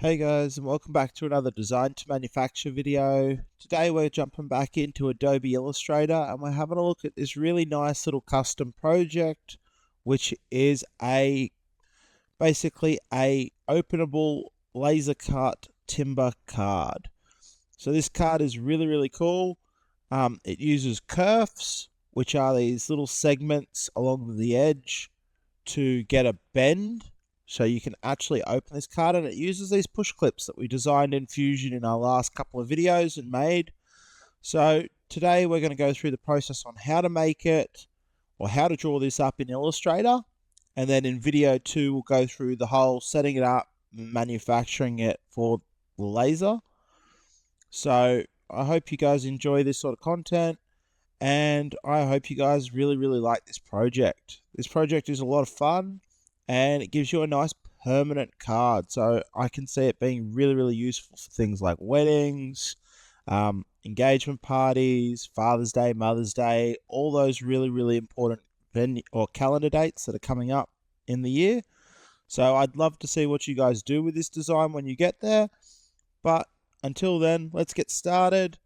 Hey guys, and welcome back to another design to manufacture video. Today we're jumping back into Adobe Illustrator and we're having a look at this really nice little custom project, which is basically a openable laser cut timber card. So this card is really cool. It uses kerfs, which are these little segments along the edge to get a bend. So you can actually open this card, and it uses these push clips that we designed in Fusion in our last couple of videos and made. So today we're going to go through the process on how to make it, or how to draw this up in Illustrator. And then in video 2 we'll go through the whole setting it up, manufacturing it for the laser. So I hope you guys enjoy this sort of content, and I hope you guys really like this project. This project is a lot of fun, and it gives you a nice permanent card. So I can see it being really useful for things like weddings, engagement parties, Father's Day, Mother's Day, all those really important or calendar dates that are coming up in the year. So I'd love to see what you guys do with this design when you get there. But until then, let's get started.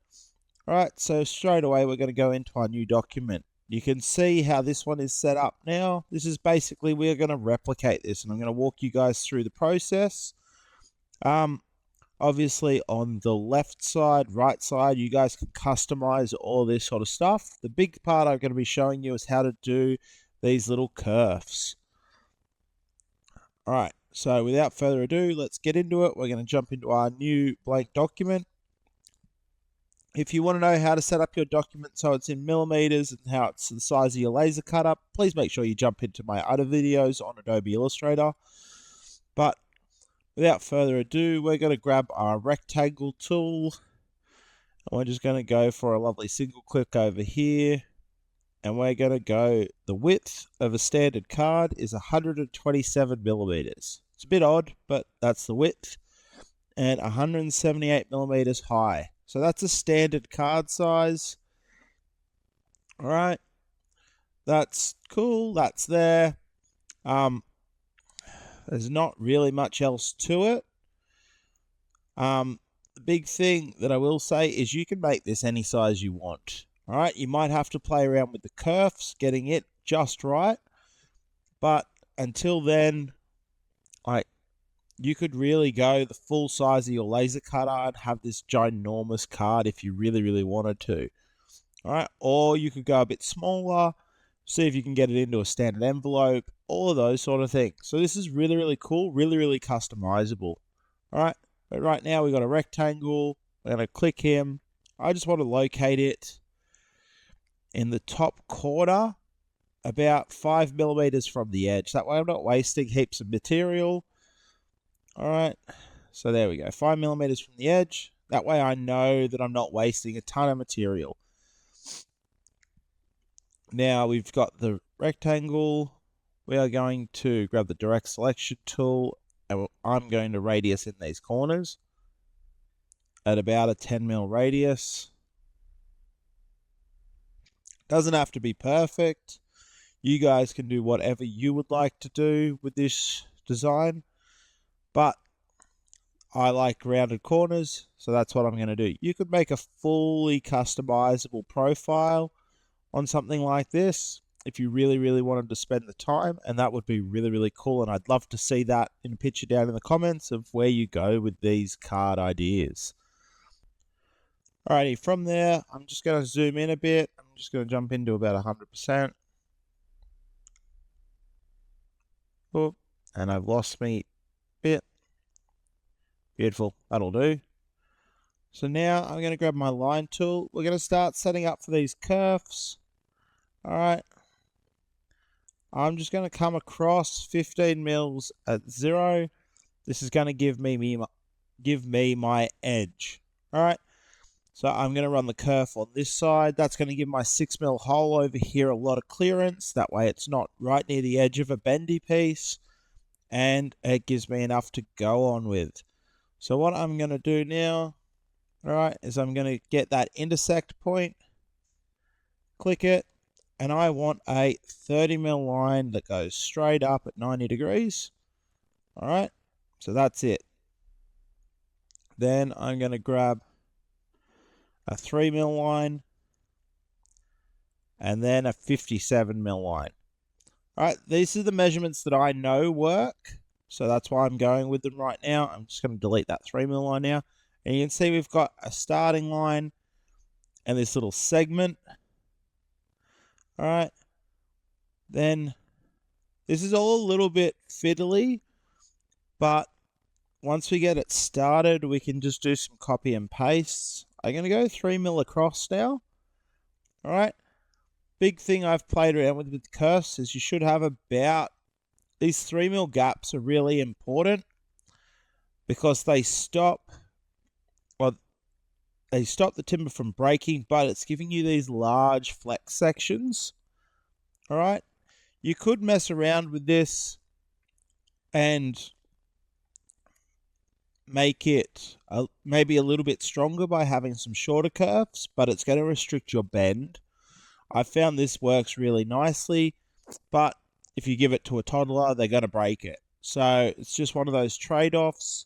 Alright, so straight away we're going to go into our new document. You can see how this one is set up now. This is basically, we're going to replicate this, and I'm going to walk you guys through the process. Obviously on the left side, right side, you guys can customize all this sort of stuff. The big part I'm going to be showing you is how to do these little kerfs. Alright, so without further ado, let's get into it. We're going to jump into our new blank document. If you want to know how to set up your document so it's in millimeters and how it's the size of your laser cutter, please make sure you jump into my other videos on Adobe Illustrator. But without further ado, we're going to grab our rectangle tool, and we're just going to go for a lovely single click over here, and we're going to go, the width of a standard card is 127 millimeters. It's a bit odd, but that's the width, and 178 millimeters high. So that's a standard card size. Alright, that's cool, that's there. There's not really much else to it. The big thing that I will say is you can make this any size you want. Alright, you might have to play around with the kerfs, getting it just right. But until then, you could really go the full size of your laser cutter and have this ginormous card if you really wanted to. Alright, or you could go a bit smaller, see if you can get it into a standard envelope, all of those sort of things. So this is really cool, really customizable. Alright, but right now we've got a rectangle. We're going to click him. I just want to locate it in the top corner, about 5 millimeters from the edge. That way I'm not wasting heaps of material. Alright, so there we go, 5 millimeters from the edge. That way I know that I'm not wasting a ton of material. Now we've got the rectangle. We are going to grab the direct selection tool, and I'm going to radius in these corners at about a 10 mil radius. Doesn't have to be perfect. You guys can do whatever you would like to do with this design, but I like rounded corners, so that's what I'm going to do. You could make a fully customizable profile on something like this if you really wanted to spend the time, and that would be really cool, and I'd love to see that in a picture down in the comments of where you go with these card ideas. Alrighty, from there I'm just going to zoom in a bit. I'm just going to jump into about 100%. Oh, and I've lost me bit. Beautiful, that'll do. So now I'm going to grab my line tool. We're going to start setting up for these kerfs. Alright, I'm just going to come across 15 mils at 0. This is going to give me my edge. Alright, so I'm going to run the kerf on this side. That's going to give my 6 mil hole over here a lot of clearance. That way it's not right near the edge of a bendy piece, and it gives me enough to go on with. So what I'm going to do now, alright, is I'm going to get that intersect point, click it, and I want a 30 mil line that goes straight up at 90 degrees. Alright, so that's it. Then I'm going to grab a 3mm line and then a 57mm line. All right, these are the measurements that I know work, so that's why I'm going with them right now. I'm just going to delete that 3mm line now. And you can see we've got a starting line and this little segment. All right, then this is all a little bit fiddly, but once we get it started, we can just do some copy and paste. I'm going to go 3mm across now. All right. Big thing I've played around with Kerfs is you should have about, these 3mm gaps are really important because they stop the timber from breaking, but it's giving you these large flex sections. All right. You could mess around with this and make it maybe a little bit stronger by having some shorter kerfs, but it's going to restrict your bend. I found this works really nicely, but if you give it to a toddler, they're going to break it. So it's just one of those trade-offs.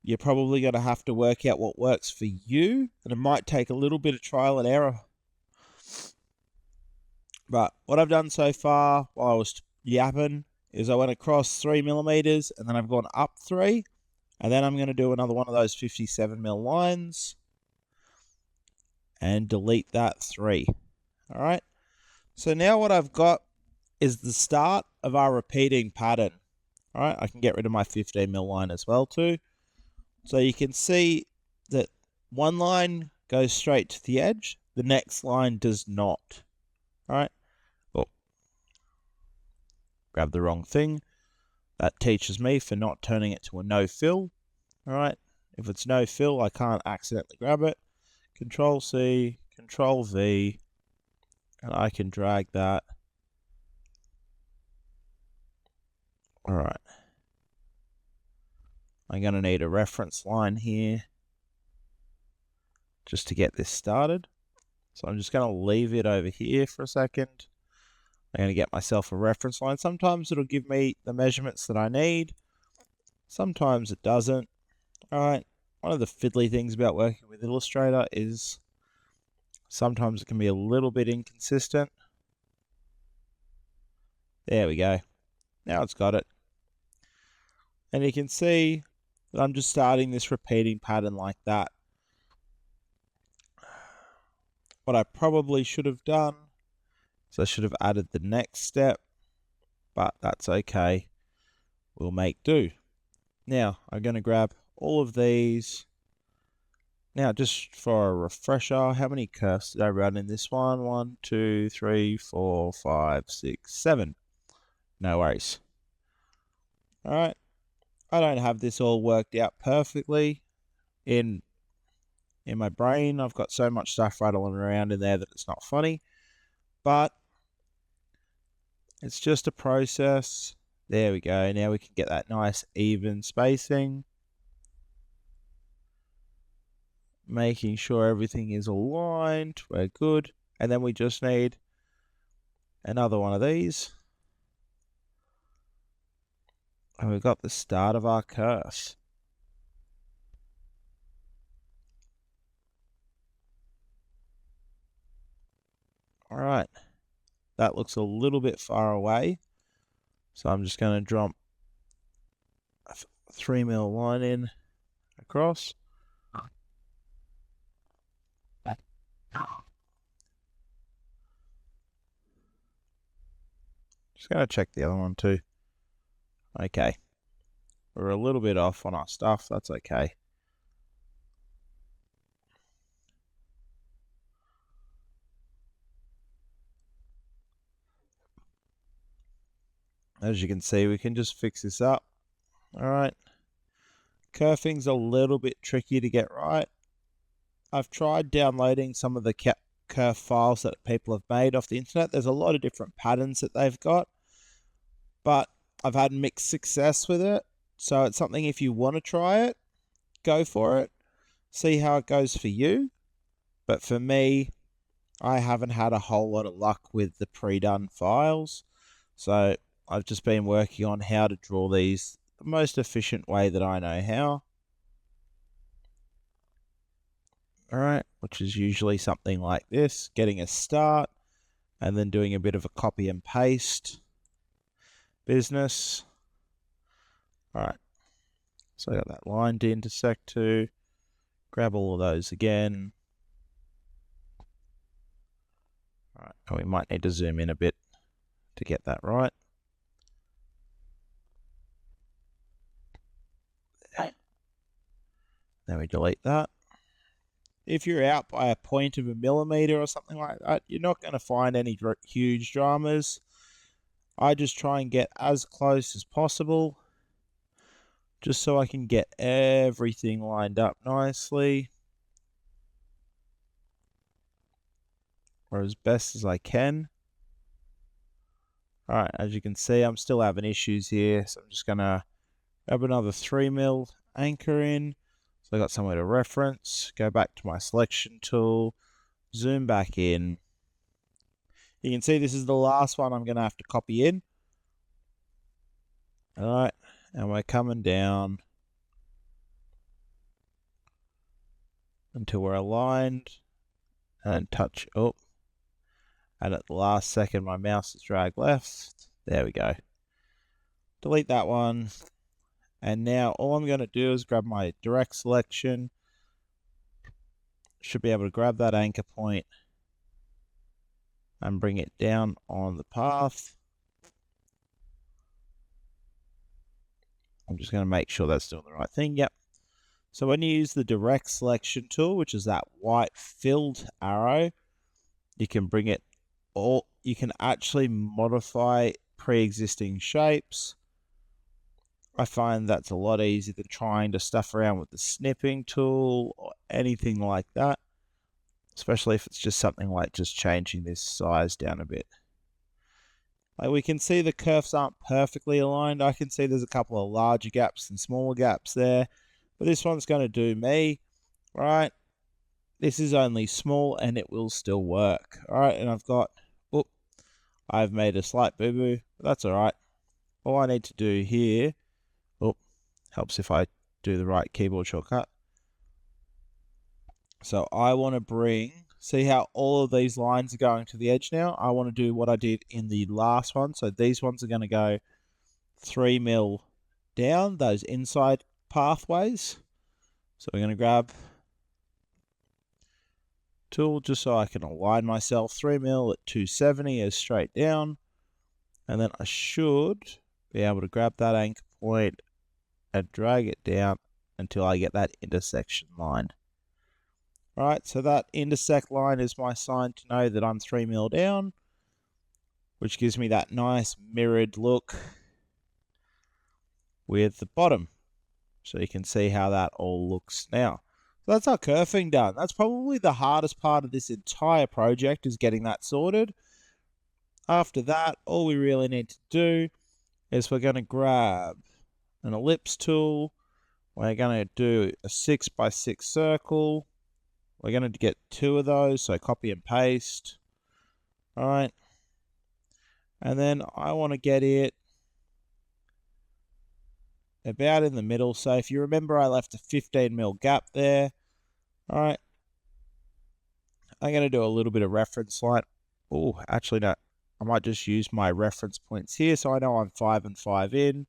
You're probably going to have to work out what works for you, and it might take a little bit of trial and error. But what I've done so far while I was yapping is I went across 3mm and then I've gone up 3, and then I'm going to do another one of those 57mm lines and delete that 3. All right. So now what I've got is the start of our repeating pattern. All right. I can get rid of my 15mm line as well too. So you can see that one line goes straight to the edge. The next line does not. All right. Oh, grab the wrong thing. That teaches me for not turning it to a no fill. All right. If it's no fill, I can't accidentally grab it. Control C, Control V, and I can drag that. All right. I'm going to need a reference line here just to get this started. So I'm just going to leave it over here for a second. I'm going to get myself a reference line. Sometimes it'll give me the measurements that I need. Sometimes it doesn't. All right. One of the fiddly things about working with Illustrator is sometimes it can be a little bit inconsistent. There we go. Now it's got it. And you can see that I'm just starting this repeating pattern like that. What I probably should have done is I should have added the next step, but that's okay. We'll make do. Now I'm going to grab all of these. Now, just for a refresher, how many kerfs did I run in this one? 1, 2, 3, 4, 5, 6, 7. No worries. All right. I don't have this all worked out perfectly in my brain. I've got so much stuff rattling around in there that it's not funny. But it's just a process. There we go. Now we can get that nice even spacing. Making sure everything is aligned. We're good. And then we just need another one of these. And we've got the start of our kerf. All right. That looks a little bit far away. So I'm just going to drop a 3mm line in across. Just going to check the other one too. Okay. We're a little bit off on our stuff. That's okay. As you can see, we can just fix this up. All right. Kerfing's a little bit tricky to get right. I've tried downloading some of the kerf files that people have made off the internet. There's a lot of different patterns that they've got, but I've had mixed success with it. So it's something, if you want to try it, go for it. See how it goes for you. But for me, I haven't had a whole lot of luck with the pre-done files. So I've just been working on how to draw these the most efficient way that I know how. All right, which is usually something like this, getting a start and then doing a bit of a copy and paste business. All right, so I got that line to intersect to. Grab all of those again. All right, and we might need to zoom in a bit to get that right. Then we delete that. If you're out by a point of a millimeter or something like that, you're not going to find any huge dramas. I just try and get as close as possible, just so I can get everything lined up nicely, or as best as I can. All right, as you can see, I'm still having issues here, so I'm just going to grab another 3mm anchor in. So I got somewhere to reference, go back to my selection tool, zoom back in. You can see this is the last one I'm going to have to copy in. All right, and we're coming down until we're aligned and touch up. And at the last second, my mouse is dragged left. There we go. Delete that one. And now all I'm going to do is grab my direct selection. Should be able to grab that anchor point and bring it down on the path. I'm just going to make sure that's doing the right thing. Yep. So when you use the direct selection tool, which is that white filled arrow, you can bring it all, you can actually modify pre-existing shapes. I find that's a lot easier than trying to stuff around with the snipping tool or anything like that, especially if it's just something like just changing this size down a bit. Like we can see the kerfs aren't perfectly aligned. I can see there's a couple of larger gaps and smaller gaps there, but this one's going to do me, right? This is only small and it will still work. All right, and I've made a slight boo-boo, but that's all right. All I need to do here, helps if I do the right keyboard shortcut. So I want to see how all of these lines are going to the edge now? I want to do what I did in the last one. So these ones are going to go 3mm down, those inside pathways. So we're going to grab tool just so I can align myself. 3mm at 270 is straight down. And then I should be able to grab that anchor point and drag it down until I get that intersection line. All right, so that intersect line is my sign to know that I'm 3mm down, which gives me that nice mirrored look with the bottom. So you can see how that all looks now. So that's our kerfing done. That's probably the hardest part of this entire project, is getting that sorted. After that, all we really need to do is we're going to grab an ellipse tool. We're going to do a 6x6 circle. We're going to get 2 of those, so copy and paste. All right. And then I want to get it about in the middle. So if you remember, I left a 15mm gap there. All right. I'm going to do a little bit of reference line. Oh, actually, no. I might just use my reference points here, so I know I'm 5 and 5 in.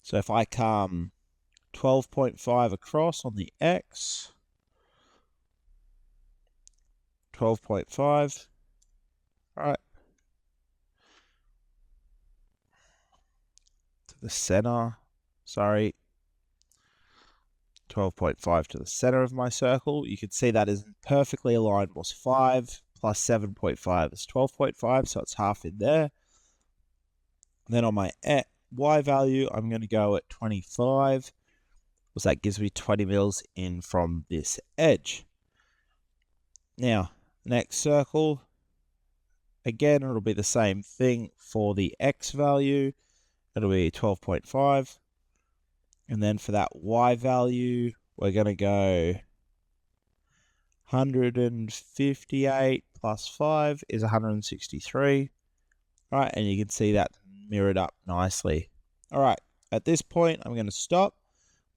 So if I come 12.5 across on the X, 12.5. All right. To the center. Sorry. 12.5 to the center of my circle. You can see that isn't perfectly aligned. Was 5 plus 7.5 is 12.5, so it's half in there. And then on my Y value, I'm going to go at 25, because that gives me 20 mils in from this edge. Now, next circle, again, it'll be the same thing for the X value. It'll be 12.5. And then for that Y value, we're going to go 158 plus 5 is 163. All right, and you can see that mirrored up nicely. All right, at this point, I'm going to stop,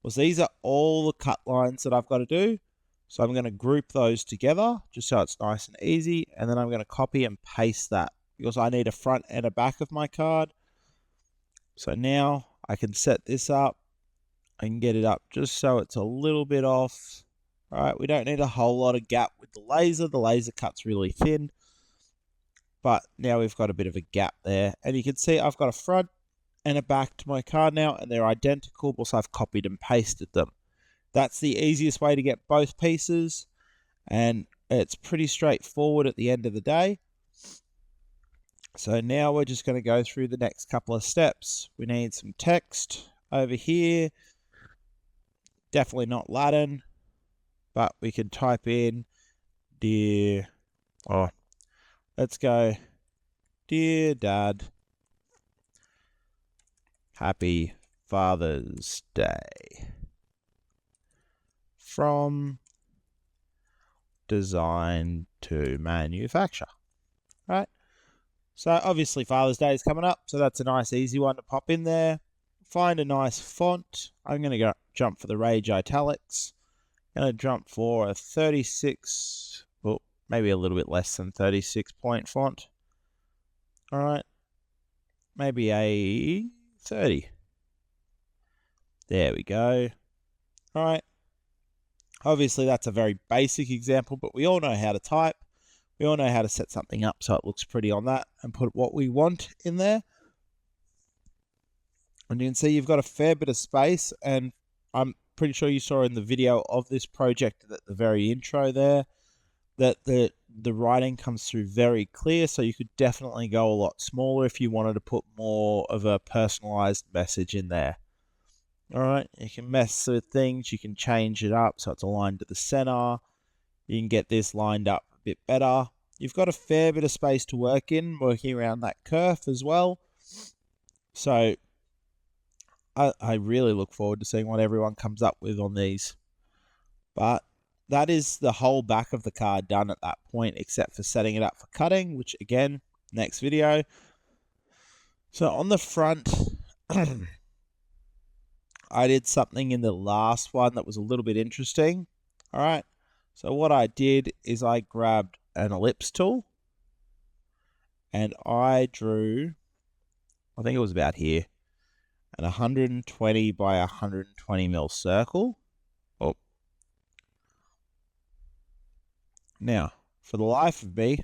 because these are all the cut lines that I've got to do. So I'm going to group those together just so it's nice and easy. And then I'm going to copy and paste that because I need a front and a back of my card. So now I can set this up. I can get it up just so it's a little bit off. All right, we don't need a whole lot of gap with the laser. The laser cut's really thin. But now we've got a bit of a gap there. And you can see I've got a front and a back to my card now, and they're identical because I've copied and pasted them. That's the easiest way to get both pieces, and it's pretty straightforward at the end of the day. So now we're just going to go through the next couple of steps. We need some text over here. Definitely not Latin, but we can type in dear, let's go, dear Dad, happy Father's Day. From design to manufacture. Right? So obviously Father's Day is coming up, so that's a nice easy one to pop in there. Find a nice font. I'm going to go jump for the Rage Italics. I'm going to jump for a 36, well, maybe a little bit less than 36 point font. All right. Maybe a 30. There we go. All right. Obviously, that's a very basic example, but we all know how to type. We all know how to set something up so it looks pretty on that and put what we want in there. And you can see you've got a fair bit of space, and I'm pretty sure you saw in the video of this project at the very intro there that the writing comes through very clear, so you could definitely go a lot smaller if you wanted to put more of a personalized message in there. All right, you can mess with things, you can change it up so it's aligned to the center. You can get this lined up a bit better. You've got a fair bit of space to work in, working around that kerf as well. So I really look forward to seeing what everyone comes up with on these. But that is the whole back of the card done at that point, except for setting it up for cutting, which again, next video. So on the front, I did something in the last one that was a little bit interesting. All right. So what I did is I grabbed an ellipse tool and I drew, I think it was about here, an 120 by 120 mil circle. Oh. Now, for the life of me,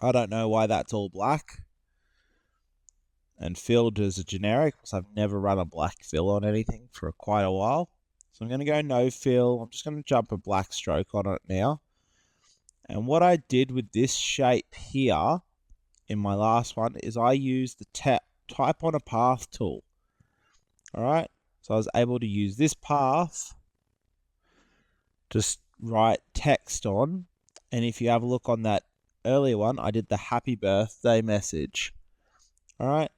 I don't know why that's all black and filled as a generic, because I've never run a black fill on anything for quite a while. So I'm going to go no fill. I'm just going to jump a black stroke on it now. And what I did with this shape here in my last one is I used the type on a path tool. All right. So I was able to use this path to write text on. And if you have a look on that earlier one, I did the happy birthday message. All right.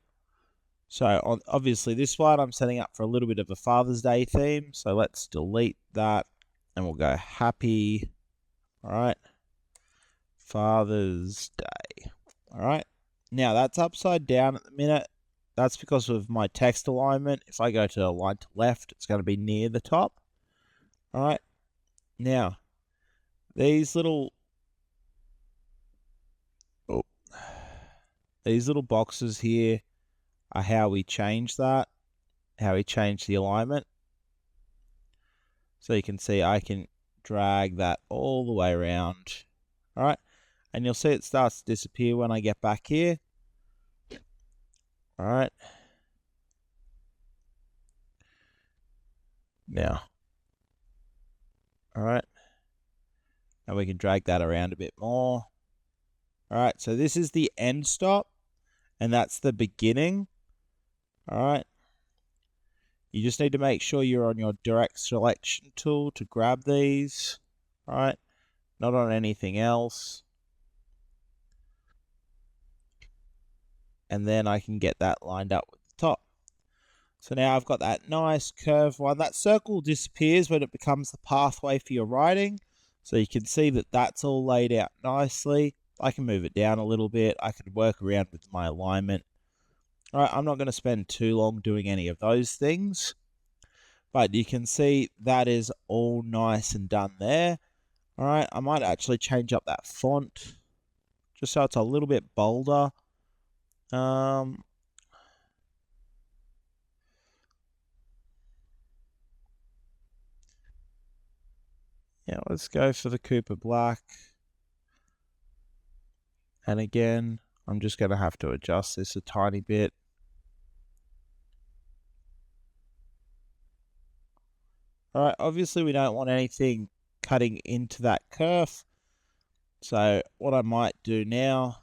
So on obviously this one, I'm setting up for a little bit of a Father's Day theme. So let's delete that and we'll go happy. All right. Father's Day. All right. Now that's upside down at the minute. That's because of my text alignment. If I go to align to left, it's going to be near the top. All right. Now, these little boxes here are how we change that, how we change the alignment. So you can see I can drag that all the way around. All right. And you'll see it starts to disappear when I get back here. All right. Now. All right. Now we can drag that around a bit more. All right. So this is the end stop, and that's the beginning. All right. You just need to make sure you're on your direct selection tool to grab these. All right. Not on anything else. And then I can get that lined up with the top. So now I've got that nice curved one. That circle disappears when it becomes the pathway for your writing. So you can see that that's all laid out nicely. I can move it down a little bit. I can work around with my alignment. All right, I'm not going to spend too long doing any of those things. But you can see that is all nice and done there. All right, I might actually change up that font just so it's a little bit bolder. Yeah, let's go for the Cooper Black. And again, I'm just going to have to adjust this a tiny bit. All right, obviously we don't want anything cutting into that kerf. So what I might do now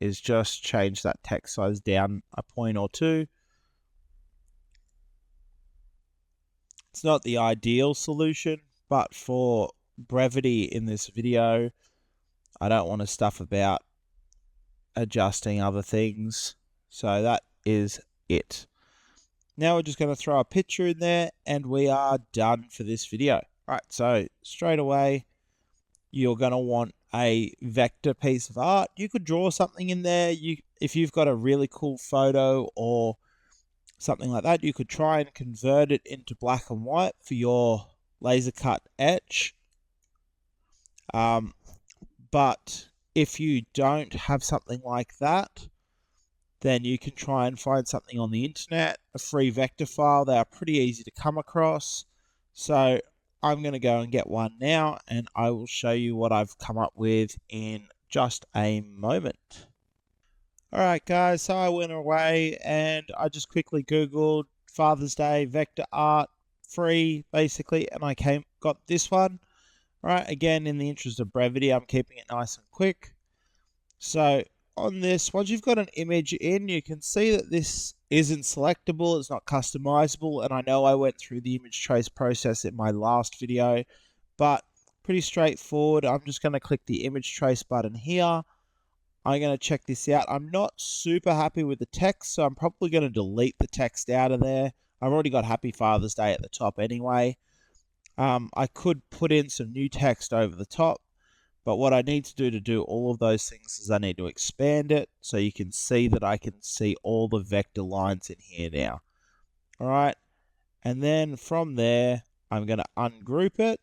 is just change that text size down a point or two. It's not the ideal solution, but for brevity in this video, I don't want to stuff about adjusting other things. So that is it. Now we're just going to throw a picture in there and we are done for this video. All right, so straight away, you're going to want a vector piece of art. You could draw something in there. If you've got a really cool photo or something like that, you could try and convert it into black and white for your laser cut etch. But if you don't have something like that, then you can try and find something on the internet, a free vector file. They are pretty easy to come across. So I'm going to go and get one now, and I will show you what I've come up with in just a moment. All right, guys, so I went away and I just quickly Googled Father's Day vector art, free, basically, and I got this one. All right, again, in the interest of brevity, I'm keeping it nice and quick. So on this, once you've got an image in, you can see that this isn't selectable, it's not customizable, and I know I went through the image trace process in my last video, but pretty straightforward. I'm just going to click the image trace button here. I'm going to check this out. I'm not super happy with the text, so I'm probably going to delete the text out of there. I've already got Happy Father's Day at the top anyway. I could put in some new text over the top, but what I need to do all of those things is I need to expand it so you can see that I can see all the vector lines in here now. All right, and then from there, I'm going to ungroup it.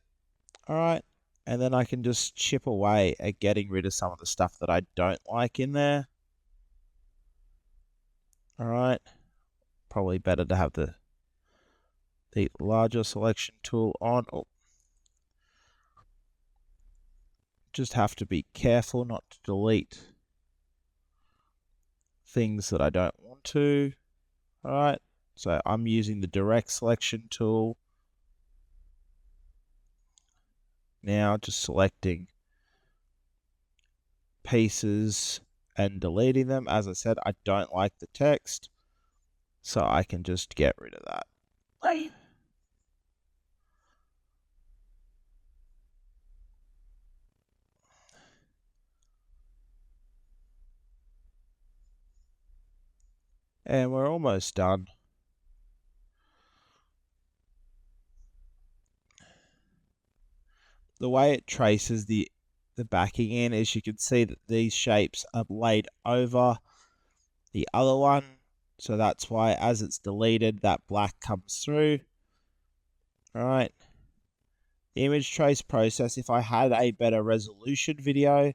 All right, and then I can just chip away at getting rid of some of the stuff that I don't like in there. All right, probably better to have the larger selection tool on. Oh. Just have to be careful not to delete things that I don't want to. All right, so I'm using the direct selection tool. Now just selecting pieces and deleting them. As I said, I don't like the text, so I can just get rid of that. And we're almost done. The way it traces the backing in is you can see that these shapes are laid over the other one. So that's why as it's deleted, that black comes through. All right. The image trace process, if I had a better resolution video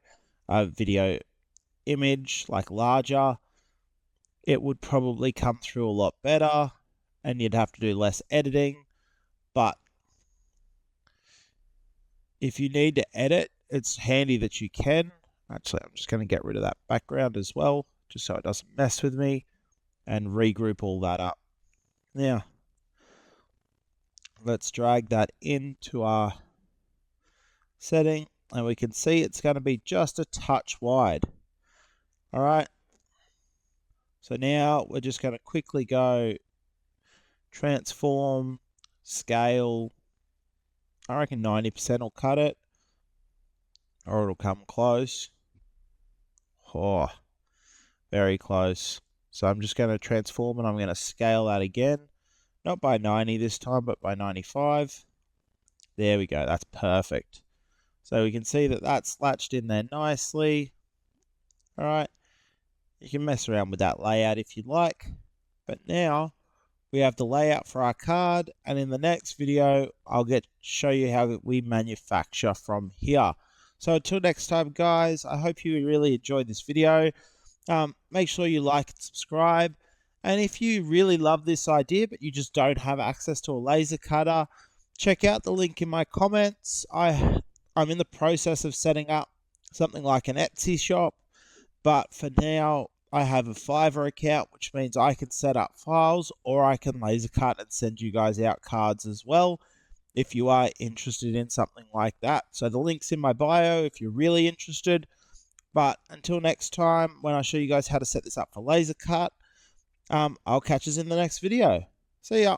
image, like larger, it would probably come through a lot better and you'd have to do less editing. But if you need to edit, it's handy that you can. Actually, I'm just going to get rid of that background as well, just so it doesn't mess with me, and regroup all that up. Now, let's drag that into our setting, and we can see it's going to be just a touch wide. All right. So now we're just going to quickly go transform, scale. I reckon 90% will cut it, or it'll come close. Oh, very close. So I'm just going to transform and I'm going to scale that again. Not by 90 this time, but by 95. There we go. That's perfect. So we can see that that's latched in there nicely. All right. You can mess around with that layout if you like. But now we have the layout for our card, and in the next video, I'll show you how we manufacture from here. So until next time, guys, I hope you really enjoyed this video. Make sure you like and subscribe. And if you really love this idea, but you just don't have access to a laser cutter, check out the link in my comments. I'm in the process of setting up something like an Etsy shop, but for now, I have a Fiverr account, which means I can set up files, or I can laser cut and send you guys out cards as well, if you are interested in something like that. So the link's in my bio if you're really interested. But until next time, when I show you guys how to set this up for laser cut, I'll catch us in the next video. See ya.